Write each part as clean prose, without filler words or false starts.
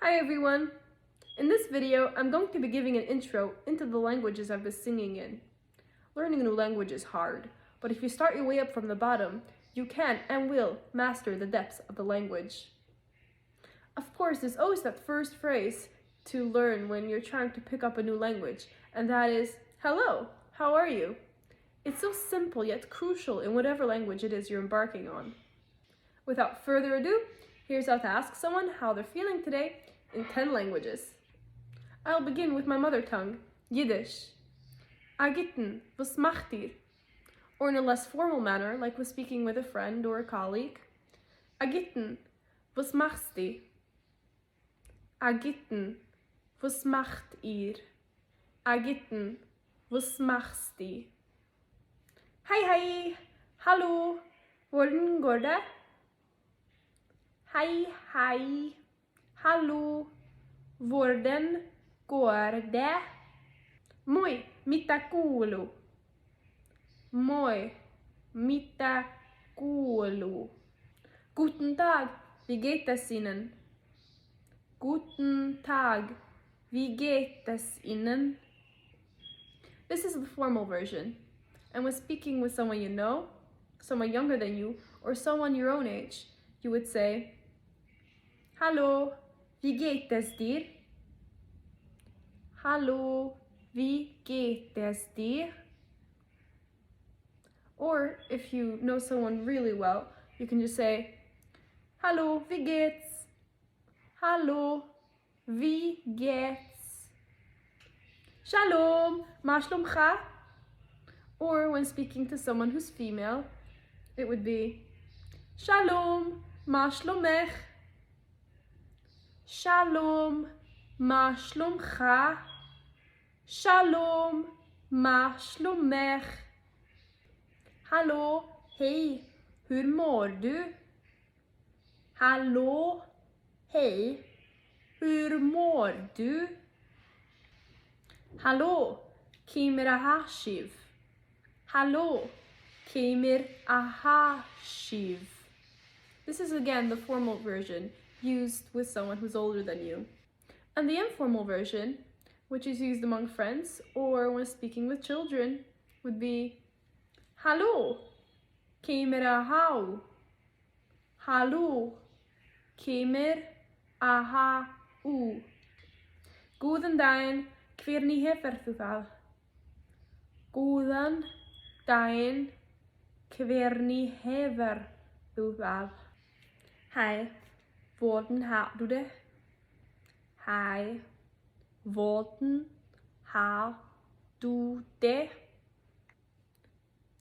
Hi everyone! In this video, I'm going to be giving an intro into the languages I've been singing in. Learning a new language is hard, but if you start your way up from the bottom, you can and will master the depths of the language. Of course, there's always that first phrase to learn when you're trying to pick up a new language, and that is, hello, how are you? It's so simple yet crucial in whatever language it is you're embarking on. Without further ado, here's how to ask someone how they're feeling today in 10 languages. I'll begin with my mother tongue, Yiddish. Guten, was macht ihr? Or in a less formal manner, like with speaking with a friend or a colleague. Guten, was machst du? Guten, was macht ihr? Guten, was machst du? Hi, Hallò, Góðan. Hi, Hallò, Góðan. Moi, mitä kuuluu? Moi, mitä kuuluu? Guten Tag, wie geht es Ihnen? Guten Tag, wie geht es Ihnen? This is the formal version. And when speaking with someone you know, someone younger than you, or someone your own age, you would say, Hallo, wie geht es dir? Hallo, wie geht es dir? Or if you know someone really well, you can just say, Hallo, wie geht's? Hallo, wie geht's? Shalom, shalom. Or when speaking to someone who's female, it would be Shalom, shalom. Shalom, shalom. Shalom, shalom. Hallo, hej, hur mår du? Hallo, hej, hur mår du? Hallo, kemur a hashiv. Hallo, kemur a hashiv. This is again the formal version, used with someone who's older than you. And the informal version, which is used among friends or when speaking with children, would be Hallå, kemur a hau? Hallå, kemur a hau? Góðan daginn, hvernig hefur þú það? Góðan daginn, hvernig hefur þú það? Hej, hvordan har du det? Hej, hvordan har du det?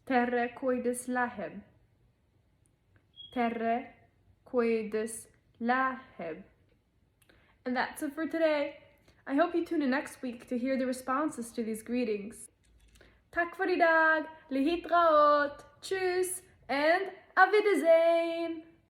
Tere koides laheb. Tere koides laheb. And that's it for today. I hope you tune in next week to hear the responses to these greetings. Tack för idag, lehitraot, tschüss, and auf Wiedersehen!